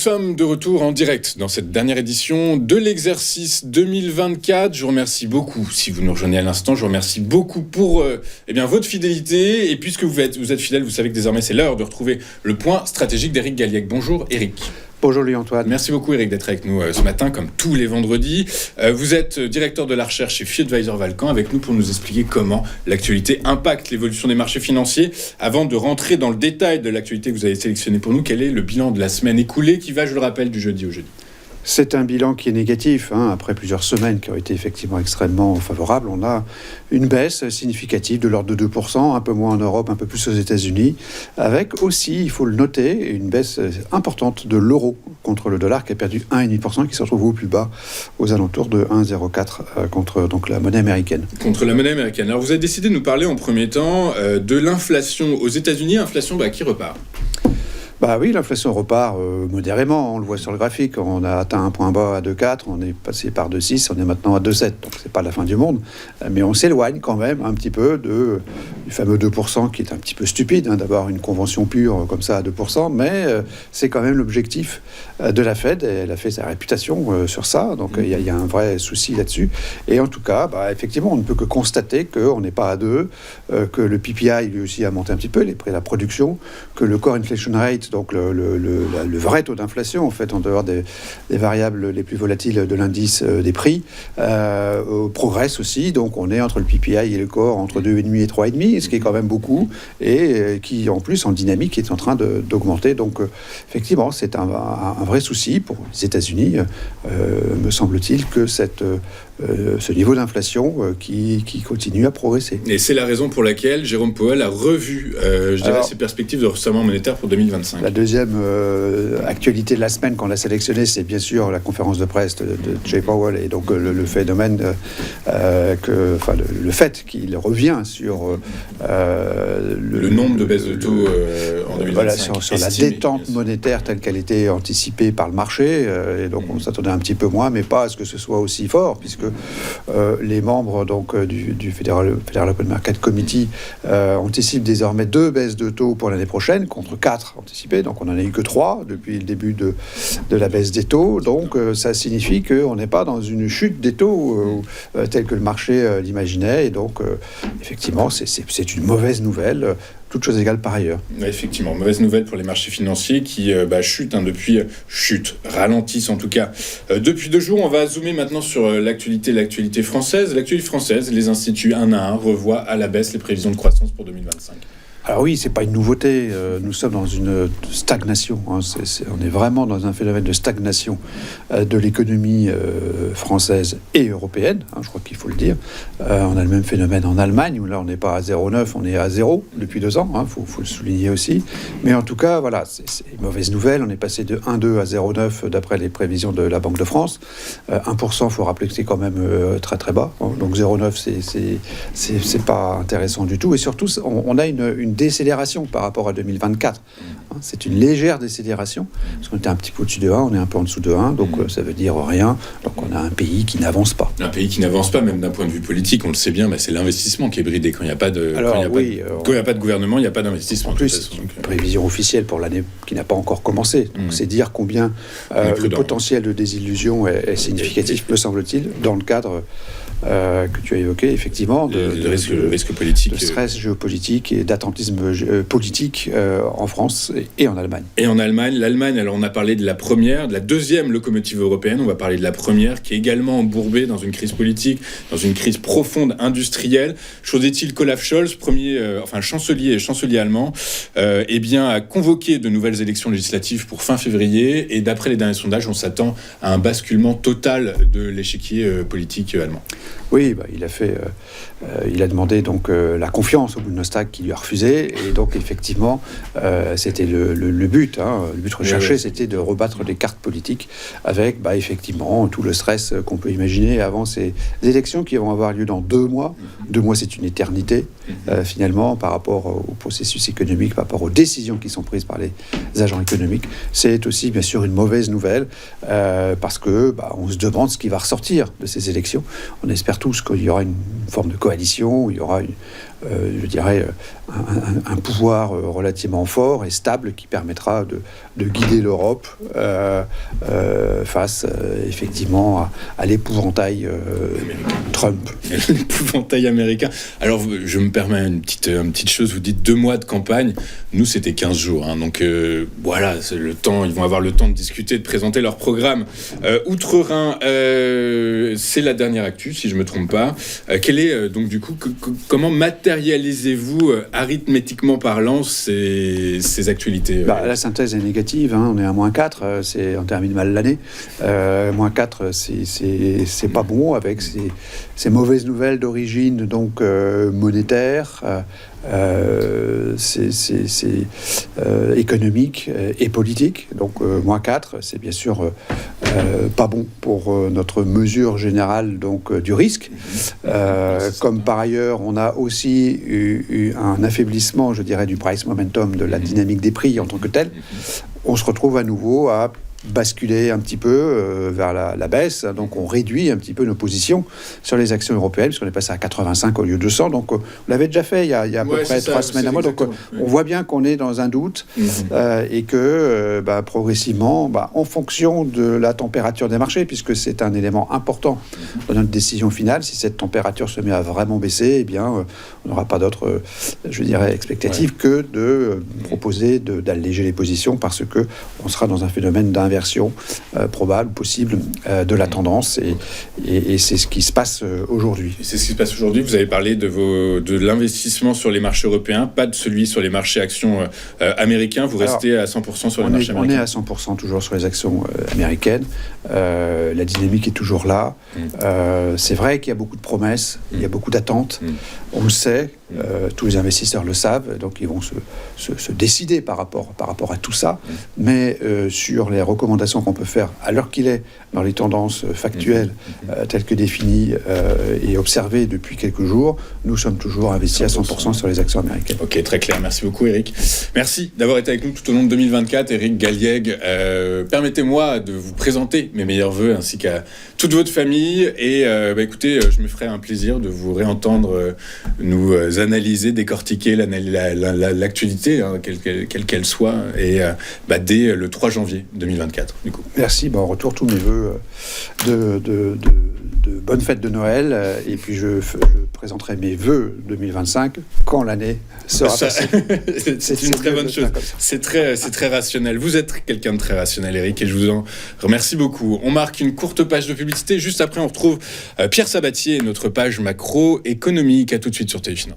sommes de retour en direct dans cette dernière édition de l'exercice 2024. Je vous remercie beaucoup, si vous nous rejoignez à l'instant, je vous remercie beaucoup pour votre fidélité. Et puisque vous êtes fidèles, vous savez que désormais c'est l'heure de retrouver le point stratégique d'Éric Galliègue. Bonjour Éric. Bonjour Louis-Antoine. Merci beaucoup Éric d'être avec nous ce matin, comme tous les vendredis. Vous êtes directeur de la recherche chez FI Advisor Valcan, avec nous pour nous expliquer comment l'actualité impacte l'évolution des marchés financiers. Avant de rentrer dans le détail de l'actualité que vous avez sélectionnée pour nous, quel est le bilan de la semaine écoulée qui va, je le rappelle, du jeudi au jeudi? C'est un bilan qui est négatif. Après plusieurs semaines qui ont été effectivement extrêmement favorables, on a une baisse significative de l'ordre de 2%, un peu moins en Europe, un peu plus aux États-Unis, avec aussi, il faut le noter, une baisse importante de l'euro contre le dollar qui a perdu 1,5%, qui se retrouve au plus bas, aux alentours de 1,04 contre donc, la monnaie américaine. Contre la monnaie américaine. Alors vous avez décidé de nous parler en premier temps de l'inflation aux États-Unis, inflation qui repart. Oui, l'inflation repart modérément, on le voit sur le graphique, on a atteint un point bas à 2,4, on est passé par 2,6, on est maintenant à 2,7, donc c'est pas la fin du monde, mais on s'éloigne quand même un petit peu du fameux 2% qui est un petit peu stupide, d'avoir une convention pure comme ça à 2%, mais c'est quand même l'objectif de la Fed, et elle a fait sa réputation sur ça, donc il y a un vrai souci là-dessus, et en tout cas, effectivement, on ne peut que constater qu'on n'est pas à 2, que le PPI lui aussi a monté un petit peu, les prix de la production, que le core inflation rate, donc le vrai taux d'inflation, en fait, en dehors des variables les plus volatiles de l'indice des prix, progresse aussi. Donc, on est entre le PPI et le core entre 2,5 et 3,5, ce qui est quand même beaucoup, et qui, en plus, en dynamique, est en train d'augmenter. Donc, effectivement, c'est un vrai souci pour les États-Unis, me semble-t-il, que ce niveau d'inflation qui continue à progresser. Et c'est la raison pour laquelle Jérôme Powell a revu, ses perspectives de resserrement monétaire pour 2025. La deuxième actualité de la semaine qu'on a sélectionnée, c'est bien sûr la conférence de presse de Jay Powell, et donc le phénomène, le fait qu'il revient sur le nombre de baisses de taux en 2025. Voilà, sur la détente monétaire telle qu'elle était anticipée par le marché, et donc on s'attendait un petit peu moins, mais pas à ce que ce soit aussi fort, puisque les membres donc, du Federal Open Market Committee anticipent désormais 2 baisses de taux pour l'année prochaine, contre 4 anticipées, donc on n'en a eu que 3 depuis le début de la baisse des taux, donc ça signifie qu'on n'est pas dans une chute des taux telle que le marché l'imaginait, et donc effectivement c'est une mauvaise nouvelle, toutes choses égales par ailleurs. Effectivement, mauvaise nouvelle pour les marchés financiers qui ralentissent en tout cas. Depuis 2 jours, on va zoomer maintenant sur l'actualité française. L'actualité française, les instituts un à un revoient à la baisse les prévisions de croissance pour 2025. Alors oui, c'est pas une nouveauté. Nous sommes dans une stagnation. On est vraiment dans un phénomène de stagnation de l'économie française et européenne. Je crois qu'il faut le dire. On a le même phénomène en Allemagne, où là on n'est pas à 0,9, on est à 0 depuis 2 ans. Faut le souligner aussi. Mais en tout cas, voilà, c'est une mauvaise nouvelle. On est passé de 1,2 à 0,9 d'après les prévisions de la Banque de France. 1%, faut rappeler que c'est quand même très très bas. Donc 0,9, c'est pas intéressant du tout. Et surtout, on a une décélération par rapport à 2024. C'est une légère décélération, parce qu'on était un petit peu au-dessus de 1, on est un peu en dessous de 1, donc ça veut dire rien. Donc on a un pays qui n'avance pas. Un pays qui n'avance pas, même d'un point de vue politique, on le sait bien, c'est l'investissement qui est bridé. Quand il n'y a pas de gouvernement, il n'y a pas d'investissement. En plus, prévision officielle pour l'année qui n'a pas encore commencé. Donc c'est dire combien le potentiel de désillusion est significatif, me semble-t-il, dans le cadre que tu as évoqué, effectivement, de risque politique, de stress géopolitique et d'attentisme politique en France et en Allemagne. Et en Allemagne, alors on a parlé de la deuxième locomotive européenne, on va parler de la première, qui est également embourbée dans une crise politique, dans une crise profonde industrielle. Chose est-il qu'Olaf Scholz, chancelier allemand, a convoqué de nouvelles élections législatives pour fin février, et d'après les derniers sondages, on s'attend à un basculement total de l'échiquier politique allemand. Oui, il a demandé donc la confiance au Bundestag qui lui a refusé, et donc effectivement c'était le but. Le but recherché, c'était de rebattre les cartes politiques avec effectivement tout le stress qu'on peut imaginer avant ces élections qui vont avoir lieu dans 2 mois. 2 mois, c'est une éternité finalement par rapport au processus économique, par rapport aux décisions qui sont prises par les agents économiques. C'est aussi bien sûr une mauvaise nouvelle parce que on se demande ce qui va ressortir de ces élections. On espère tous qu'il y aura une forme de coalition, où il y aura je dirais, un pouvoir relativement fort et stable qui permettra de guider l'Europe face effectivement à l'épouvantail Trump. L'épouvantail américain. Alors, je me permets une petite chose. Vous dites 2 mois de campagne. Nous, c'était 15 jours. Hein. Donc, voilà, c'est le temps. Ils vont avoir le temps de discuter, de présenter leur programme. Outre-Rhin, c'est la dernière actu, si je ne me trompe pas. Quel est, donc, du coup, comment matérialisez-vous, arithmétiquement parlant, ces actualités La synthèse est négative. Hein. On est à -4. On termine mal l'année. -4, c'est pas bon avec ces mauvaises nouvelles d'origine donc monétaire, économique et politique. Donc -4, c'est bien sûr pas bon pour notre mesure générale donc du risque. Comme par ailleurs, on a aussi eu un affaiblissement, je dirais, du price momentum, de la dynamique des prix en tant que tel. On se retrouve à nouveau à basculer un petit peu vers la baisse. Donc on réduit un petit peu nos positions sur les actions européennes, puisqu'on est passé à 85 au lieu de 100. Donc on l'avait déjà fait il y a à peu près 3 semaines à mois. Donc on voit bien qu'on est dans un doute et que progressivement, en fonction de la température des marchés, puisque c'est un élément important dans notre décision finale, si cette température se met à vraiment baisser, eh bien on n'aura pas d'autre, je dirais, expectative que de proposer d'alléger les positions, parce que on sera dans un phénomène d'inversion probable, possible, de la tendance, et c'est ce qui se passe aujourd'hui. C'est ce qui se passe aujourd'hui. Vous avez parlé de l'investissement sur les marchés européens, pas de celui sur les marchés actions américains. Vous restez à 100% sur les marchés américains. On est à 100% toujours sur les actions américaines. La dynamique est toujours là. C'est vrai qu'il y a beaucoup de promesses, il y a beaucoup d'attentes. On le sait, tous les investisseurs le savent, donc ils vont se décider par rapport à tout ça. Mais sur les recommandations qu'on peut faire à l'heure qu'il est dans les tendances factuelles telles que définies et observées depuis quelques jours, nous sommes toujours investis à 100% sur les actions américaines. Ok, très clair. Merci beaucoup, Eric. Merci d'avoir été avec nous tout au long de 2024. Eric Galliègue, permettez-moi de vous présenter mes meilleurs voeux ainsi qu'à toute votre famille. Et écoutez, je me ferai un plaisir de vous réentendre nous analyser, décortiquer l'actualité, hein, quelle qu'elle soit, et dès le 3 janvier 2024. Du coup. Merci, en retour tous mes voeux de bonnes fêtes de Noël, et puis je présenterai mes voeux 2025 quand l'année sera passée. C'est une très bonne chose. C'est très rationnel. Vous êtes quelqu'un de très rationnel, Eric, et je vous en remercie beaucoup. On marque une courte page de publicité. Juste après, on retrouve Pierre Sabatier et notre page macroéconomique. À tout de suite sur Téléfinance.